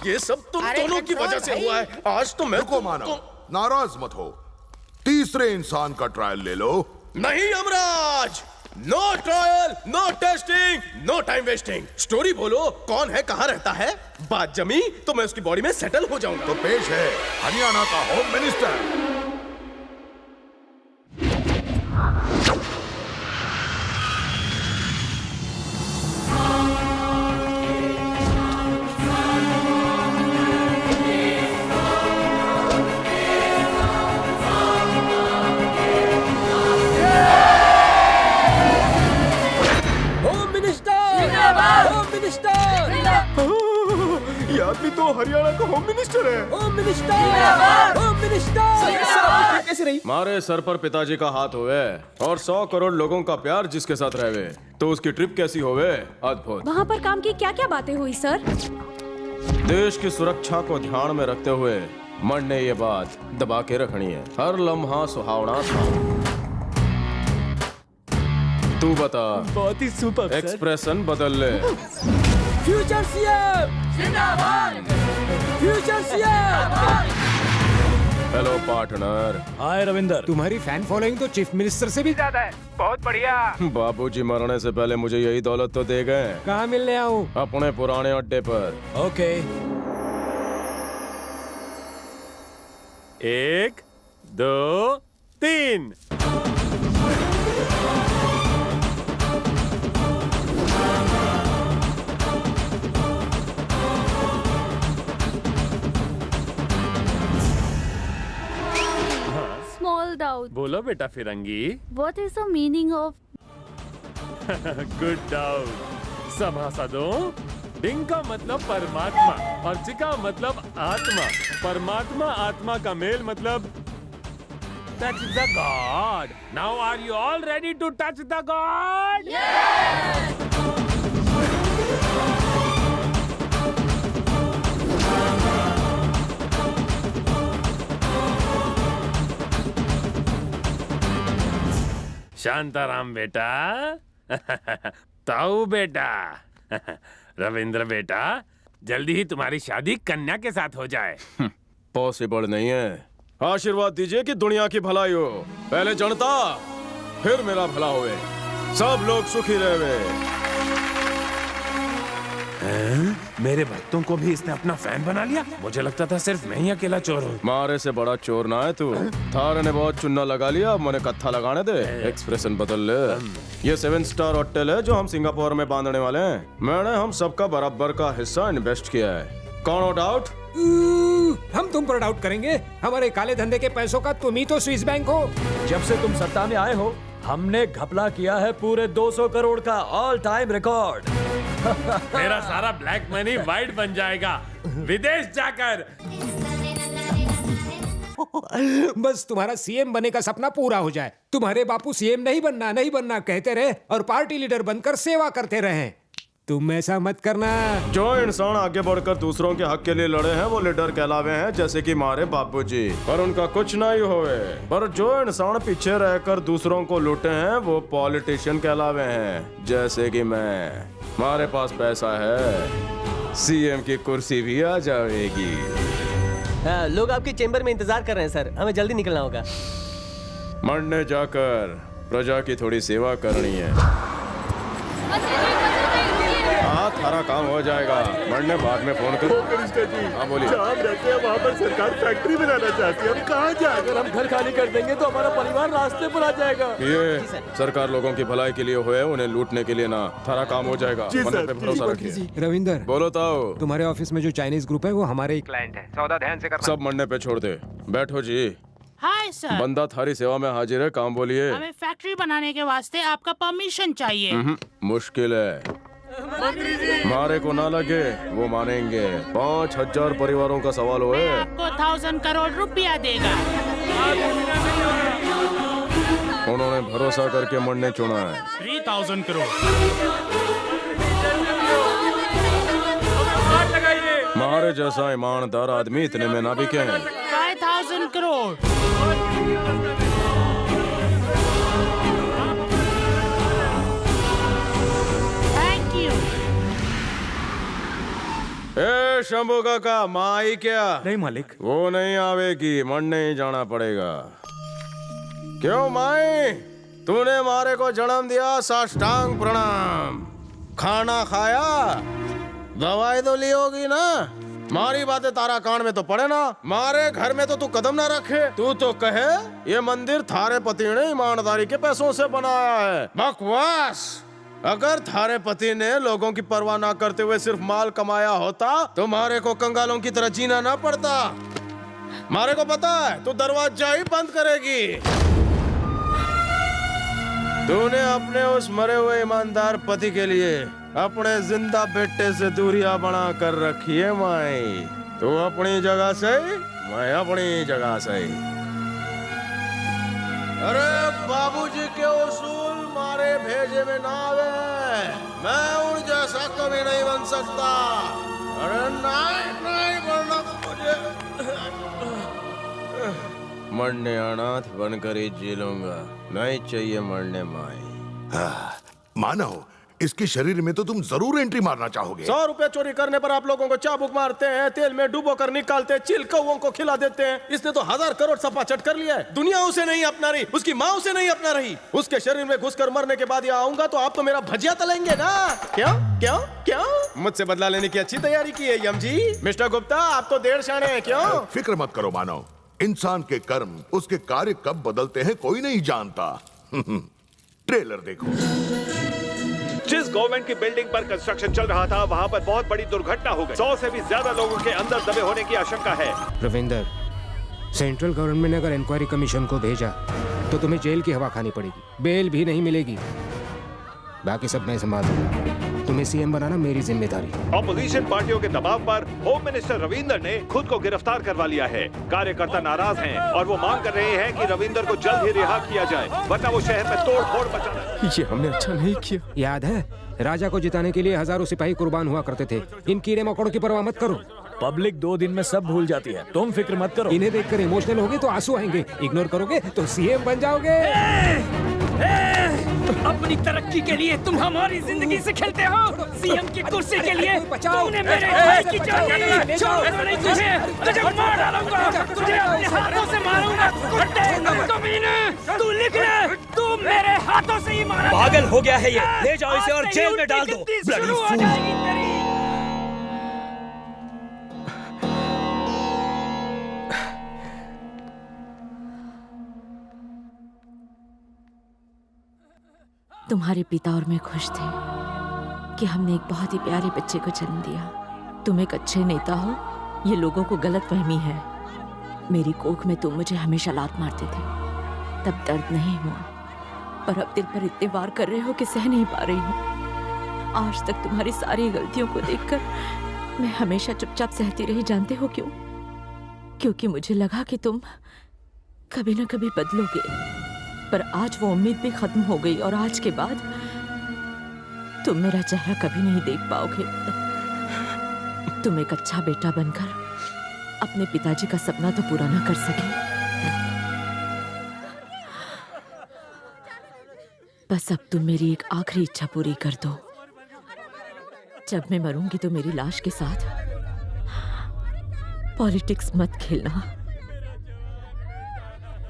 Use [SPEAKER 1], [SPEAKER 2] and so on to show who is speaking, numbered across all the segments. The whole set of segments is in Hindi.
[SPEAKER 1] ये सब तुम दोनों की वजह से हुआ है। आज तो मैं
[SPEAKER 2] रुको मानव, नाराज मत हो। तीसरे इंसान का ट्रायल ले लो।
[SPEAKER 1] नहीं Yamraj, no trial, no testing, no time wasting. Story बोलो, कौन है, कहाँ रहता है। बात जमी तो मैं उसकी बॉडी में सेटल हो जाऊंगा।
[SPEAKER 2] तो पेश है हरियाणा का होम मिनिस्टर।
[SPEAKER 1] ये आदमी तो हरियाणा का होम मिनिस्टर है।
[SPEAKER 3] Home minister, home minister. कैसे रही?
[SPEAKER 1] मारे सर पर पिताजी का हाथ होवे और 100 करोड़ लोगों का प्यार जिसके साथ रहवे, तो उसकी ट्रिप कैसी होवे? अद्भुत।
[SPEAKER 4] वहाँ पर काम की क्या क्या बातें हुई सर?
[SPEAKER 1] देश की सुरक्षा को ध्यान में रखते हुए मन ने ये बात दबा के रखनी है। हर लम्हा सुहावना था। तू बता।
[SPEAKER 3] बहुत ही सुपर।
[SPEAKER 1] एक्सप्रेशन बदल ले।
[SPEAKER 3] फ्यूचर सीएम जिंदाबाद, future CM.
[SPEAKER 1] Hello partner.
[SPEAKER 3] Hi Ravinder, तुम्हारी फैन फॉलोइंग तो चीफ मिनिस्टर से भी ज्यादा है। बहुत बढ़िया।
[SPEAKER 1] बाबूजी मरने से पहले मुझे यही दौलत तो दे गए।
[SPEAKER 3] कहाँ मिलने आऊँ?
[SPEAKER 1] अपने पुराने अड्डे पर।
[SPEAKER 3] ओके।
[SPEAKER 5] 1 2 3।
[SPEAKER 6] Small doubt.
[SPEAKER 5] बोलो बेटा फिरंगी।
[SPEAKER 6] What is the meaning of
[SPEAKER 5] good doubt. सभासदों, डिंग का मतलब परमात्मा और चिका मतलब आत्मा। परमात्मा आत्मा का मेल मतलब touch the God. Now are you all ready to touch the God? Shantaram बेटा। ताऊ बेटा। रविंद्र बेटा, जल्दी ही तुम्हारी शादी कन्या के साथ हो जाए।
[SPEAKER 1] पॉसिबल नहीं है। आशीर्वाद दीजिए कि दुनिया की भलाई हो। पहले जनता, फिर मेरा भला होए। सब लोग सुखी रहे।
[SPEAKER 5] मेरे भक्तों को भी इसने अपना फैन बना लिया। मुझे लगता था सिर्फ मैं ही अकेला चोर हूँ।
[SPEAKER 1] मारे से बड़ा चोर ना है तू। थारे ने बहुत चुन्ना लगा लिया, मैंने कत्था लगाने दे। एक्सप्रेशन बदल ले। ये 7 स्टार होटल है जो हम सिंगापुर में बांधने वाले हैं। मैंने हम सबका बराबर का हिस्सा इन्वेस्ट किया है। कौन डाउट?
[SPEAKER 3] हम तुम पर डाउट करेंगे? हमारे काले धंधे के पैसों का तुम ही तो स्विस बैंक हो।
[SPEAKER 7] जब से तुम सत्ता में आए हो, हमने घपला किया है पूरे 200 करोड़ का ऑल टाइम रिकॉर्ड।
[SPEAKER 5] मेरा सारा ब्लैक मनी वाइट बन जाएगा विदेश जाकर।
[SPEAKER 3] बस तुम्हारा सीएम बनने का सपना पूरा हो जाए। तुम्हारे बापू सीएम नहीं बनना कहते रहे और पार्टी लीडर बनकर सेवा करते रहे। तुम ऐसा मत करना।
[SPEAKER 1] जो इंसान आगे बढ़कर दूसरों के हक के लिए लड़े हैं वो लीडर कहलावे हैं, जैसे कि हमारे बापूजी। पर उनका कुछ नहीं होवे। पर जो इंसान पीछे रहकर दूसरों को लूटे हैं वो पॉलिटिशियन कहलावे हैं, जैसे कि मैं। हमारे पास पैसा है, सीएम की कुर्सी भी आ जाएगी।
[SPEAKER 8] लोग आपके चेंबर में इंतजार कर रहे हैं सर, हमें जल्दी निकलना होगा।
[SPEAKER 1] मरने जाकर प्रजा की थोड़ी सेवा करनी है। हाँ, थारा काम हो जाएगा। मरने बाद में फोन करो।
[SPEAKER 5] मिनिस्टर जी,
[SPEAKER 1] हाँ बोलिए।
[SPEAKER 5] जहाँ हम रहते हैं वहाँ पर सरकार फैक्ट्री बनाना चाहती है। हम कहाँ जाएं?
[SPEAKER 7] अगर हम घर खाली कर देंगे तो हमारा परिवार रास्ते पर आ जाएगा।
[SPEAKER 1] ये सरकार लोगों की भलाई के लिए हुए, उन्हें लूटने के लिए ना। थारा काम हो जाएगा। मन पे भरोसा रखिए।
[SPEAKER 3] रविंदर,
[SPEAKER 1] बोलो ताओ।
[SPEAKER 3] तुम्हारे ऑफिस में जो चाइनीज ग्रुप है वो हमारे ही क्लाइंट है। सौदा ध्यान से करना।
[SPEAKER 1] सब मरने पे छोड़ दे। बैठो जी।
[SPEAKER 9] हाय सर,
[SPEAKER 1] बंदा थारी सेवा में हाजिर है। काम बोलिए।
[SPEAKER 9] हमें फैक्ट्री बनाने के वास्ते आपका परमिशन चाहिए।
[SPEAKER 1] मुश्किल है। मारे को ना लगे वो मानेंगे। 5000 परिवारों का सवाल हुए।
[SPEAKER 9] आपको 1000 करोड़ रुपया देगा।
[SPEAKER 1] उन्होंने भरोसा करके मरने चुना है।
[SPEAKER 9] 3000 करोड़।
[SPEAKER 1] मारे जैसा ईमानदार आदमी इतने में ना बिके हैं।
[SPEAKER 9] 5000 करोड़।
[SPEAKER 1] ए शंभू काका माँ आई क्या?
[SPEAKER 5] नहीं मालिक।
[SPEAKER 1] वो नहीं आवेगी, मरने ही जाना पड़ेगा। क्यों माई, तूने मारे को जन्म दिया, साष्टांग प्रणाम। खाना खाया, दवाई तो ली होगी ना? मारी बातें तारा कान में तो पड़े ना। मारे घर में तो तू कदम ना रखे। तू तो कहे ये मंदिर थारे पति ने ईमानदारी के पैसों से बनाया है। बकवास। अगर थारे पति ने लोगों की परवाह ना करते हुए सिर्फ माल कमाया होता तो मारे को कंगालों की तरह जीना ना पड़ता। मारे को पता है तू दरवाजा ही बंद करेगी। तूने अपने उस मरे हुए ईमानदार पति के लिए अपने जिंदा बेटे से दूरियां बना कर रखी है माई। तू अपनी जगह सही, मैं अपनी जगह सही। अरे बाबूजी के उसूल मारे भेजे में ना आवे। मैं उन जैसा कभी नहीं बन सकता। अरे नहीं बनना मुझे। मरने अनाथ बनकर ही जी लूंगा, नहीं चाहिए मरने माई।
[SPEAKER 2] मानो इसके शरीर में तो तुम जरूर एंट्री मारना चाहोगे।
[SPEAKER 1] 100 रुपए चोरी करने पर आप लोगों को चाबुक मारते हैं, तेल में डुबो कर निकालते, चिल कौओं को खिला देते हैं। इसने तो 1000 करोड़ सपा चट कर लिया है। दुनिया उसे नहीं अपना रही, उसकी माँ उसे नहीं अपना रही। उसके शरीर में घुसकर मरने के बाद यहाँ आऊंगा तो आप तो मेरा भजिया तलेंगे ना। क्यों क्यों क्यों? मुझसे बदला लेने की अच्छी तैयारी की है यम जी। मिस्टर गुप्ता आप तो देर शाने हैं। क्यों?
[SPEAKER 2] फिक्र मत करो मानव, इंसान के कर्म उसके कार्य कब बदलते हैं कोई नहीं जानता। ट्रेलर देखो।
[SPEAKER 10] जिस गवर्नमेंट की बिल्डिंग पर कंस्ट्रक्शन चल रहा था वहां पर बहुत बड़ी दुर्घटना हो गई। 100 से भी ज्यादा लोगों के अंदर दबे होने की आशंका है।
[SPEAKER 3] रविंदर, सेंट्रल गवर्नमेंट ने अगर इंक्वायरी कमीशन को भेजा तो तुम्हें जेल की हवा खानी पड़ेगी, बेल भी नहीं मिलेगी। बाकी सब मैं संभालूंगा। तुम्हें सीएम बनाना मेरी जिम्मेदारी।
[SPEAKER 10] ऑपोजिशन पार्टियों के दबाव पर होम मिनिस्टर रविंदर ने खुद को गिरफ्तार करवा लिया है। कार्यकर्ता नाराज हैं और वो मांग कर रहे हैं कि रविंदर को जल्द ही रिहा किया जाए, वरना वो शहर में तोड़ फोड़ मचाना।
[SPEAKER 1] ये हमने अच्छा नहीं किया।
[SPEAKER 3] याद है राजा को जिताने के लिए हजारों सिपाही कुर्बान हुआ करते थे। इन कीड़े मकोड़ों की परवाह मत करो।
[SPEAKER 7] पब्लिक 2 दिन में सब भूल जाती है, तुम फिक्र मत करो।
[SPEAKER 3] इन्हें देखकर इमोशनल होगे तो आंसू आएंगे, इग्नोर करोगे तो सीएम बन जाओगे।
[SPEAKER 11] अपनी तरक्की के लिए तुम हमारी जिंदगी से खेलते हो। सीएम की कुर्सी के लिए तुमने मेरे भाई की जान ली। छोड़ूंगा नहीं तुझे, तुझे मार डालूंगा, तुझे अपने हाथों से मारूंगा। कमीने, तू लिख ले, तू मेरे हाथों से ही मारा।
[SPEAKER 7] पागल हो गया है ये, ले जाओ इसे और जेल में डाल दो।
[SPEAKER 11] शुरू हो जाएगी तेरी।
[SPEAKER 6] तुम्हारे पिता और मैं खुश थे कि हमने एक बहुत ही प्यारे बच्चे को जन्म दिया। तुम एक अच्छे नेता हो, ये लोगों को गलत फहमी है। मेरी कोख में तुम मुझे हमेशा लात मारते थे, तब दर्द नहीं हुआ, पर अब दिल पर इतने वार कर रहे हो कि सह नहीं पा रही हूँ। आज तक तुम्हारी सारी गलतियों को देखकर मैं हमेशा चुपचाप सहती रही। जानते हो क्यों? क्योंकि मुझे लगा कि तुम कभी ना कभी बदलोगे, पर आज वो उम्मीद भी खत्म हो गई और आज के बाद तुम मेरा चेहरा कभी नहीं देख पाओगे। तुम एक अच्छा बेटा बनकर अपने पिताजी का सपना तो पूरा ना कर सके। बस अब तुम मेरी एक आखिरी इच्छा पूरी कर दो। जब मैं मरूंगी तो मेरी लाश के साथ पॉलिटिक्स मत खेलना।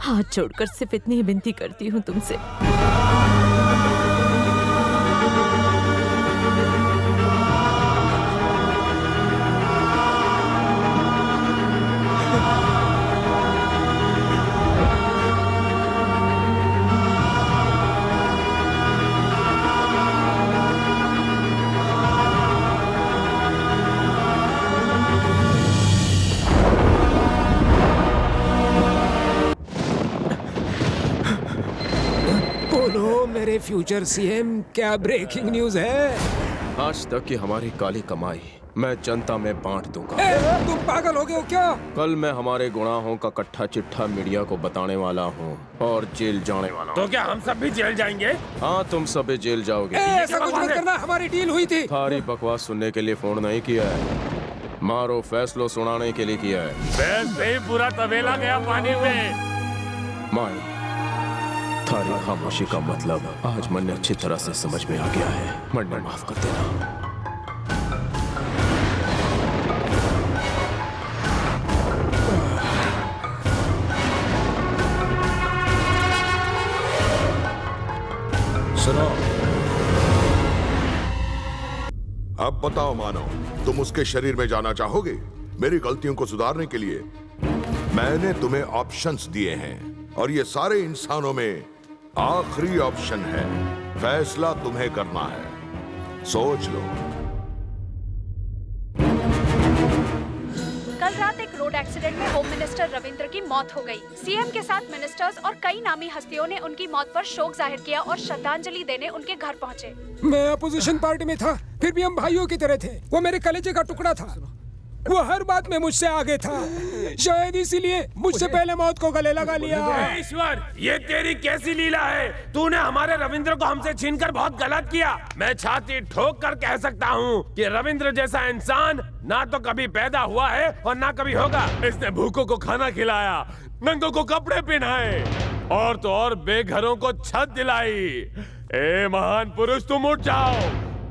[SPEAKER 6] हाथ जोड़कर सिर्फ इतनी ही विनती करती हूँ तुमसे।
[SPEAKER 3] मेरे फ्यूचर सीएम, क्या ब्रेकिंग न्यूज है?
[SPEAKER 1] आज तक की हमारी काली कमाई मैं जनता में बांट दूंगा।
[SPEAKER 3] तुम पागल हो गए हो क्या?
[SPEAKER 1] कल मैं हमारे गुनाहों का कट्ठा चिट्ठा मीडिया को बताने वाला हूँ और जेल जाने वाला हूँ।
[SPEAKER 5] तो क्या हम सब भी जेल जाएंगे?
[SPEAKER 1] हाँ, तुम सब भी जेल जाओगे।
[SPEAKER 3] ऐसा कुछ मत करना, हमारी डील हुई थी।
[SPEAKER 1] थारी बकवास सुनने के लिए फोन नहीं किया है, मारो फैसलो सुनाने के लिए किया है।
[SPEAKER 5] वैसे ही पूरा तबेला गया पानी में।
[SPEAKER 1] माई, थारी खामोशी का मतलब आज मन अच्छी तरह से समझ में आ गया है। मन माफ कर देना।
[SPEAKER 2] अब बताओ मानो, तुम उसके शरीर में जाना चाहोगे? मेरी गलतियों को सुधारने के लिए मैंने तुम्हें ऑप्शंस दिए हैं और ये सारे इंसानों में आखिरी ऑप्शन है। फैसला तुम्हें करना है, सोच लो।
[SPEAKER 4] कल रात एक रोड एक्सीडेंट में होम मिनिस्टर रविंद्र की मौत हो गई। सीएम के साथ मिनिस्टर्स और कई नामी हस्तियों ने उनकी मौत पर शोक जाहिर किया और श्रद्धांजलि देने उनके घर पहुंचे।
[SPEAKER 3] मैं अपोजिशन पार्टी में था, फिर भी हम भाइयों की तरह थे। वो मेरे कलेजे का टुकड़ा था। वो हर बात में मुझसे आगे था। शायद इसीलिए मुझसे पहले मौत को गले लगा लिया।
[SPEAKER 5] ईश्वर, ये तेरी कैसी लीला है? तूने हमारे रविंद्र को हमसे छीनकर बहुत गलत किया। मैं छाती ठोक कर कह सकता हूँ कि रविंद्र जैसा इंसान ना तो कभी पैदा हुआ है और ना कभी होगा। इसने भूखों को खाना खिलाया, नंगों को कपड़े पहनाए और तो और बेघरों को छत दिलाई। ए महान पुरुष, तुम उठ जाओ।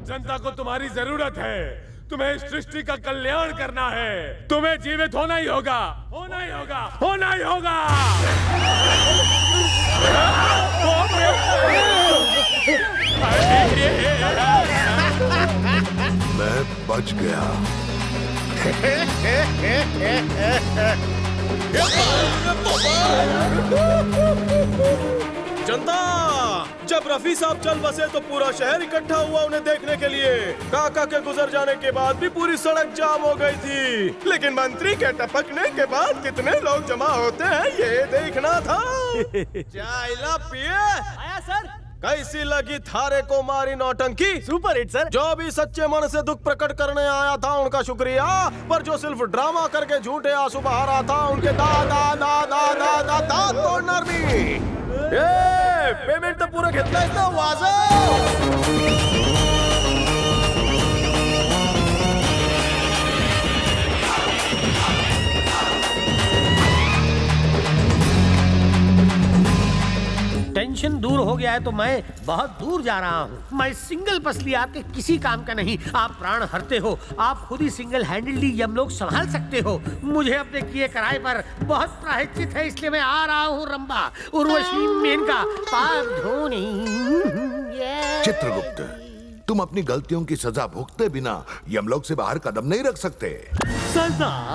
[SPEAKER 5] जनता को तुम्हारी जरूरत है। तुम्हें इस सृष्टि का कल्याण करना है। तुम्हें जीवित होना ही होगा, होना ही होगा, होना ही होगा।
[SPEAKER 2] मैं बच गया।
[SPEAKER 1] जनता, जब रफी साहब चल बसे तो पूरा शहर इकट्ठा हुआ उन्हें देखने के लिए। काका के गुजर जाने के बाद भी पूरी सड़क जाम हो गई थी, लेकिन मंत्री के टपकने के बाद कितने लोग जमा होते हैं ये देखना था। चाइला पिए
[SPEAKER 8] आया सर।
[SPEAKER 1] कैसी लगी थारे को मारी नौटंकी?
[SPEAKER 8] Super hit sir.
[SPEAKER 1] जो भी सच्चे मन से दुख प्रकट करने आया था उनका शुक्रिया, पर जो सिर्फ ड्रामा करके झूठे आंसू बहा रहा था उनके दांत तोड़ना भी। पेमेंट तो पूरा घेतला है ना वाजव।
[SPEAKER 11] टेंशन दूर हो गया है तो मैं बहुत दूर जा रहा हूँ। मैं सिंगल पसली आपके किसी काम का नहीं। आप प्राण हरते हो, आप खुद ही सिंगल हैंडलली यमलोक संभाल सकते हो। मुझे अपने किए कराए पर बहुत प्रायश्चित है, इसलिए मैं आ रहा हूँ। रंभा, उर्वशी, मेनका, पाप धोनी।
[SPEAKER 2] चित्रगुप्त, तुम अपनी गलतियों की सजा भुगते बिना यमलोक से बाहर कदम नहीं रख सकते।
[SPEAKER 11] सजा?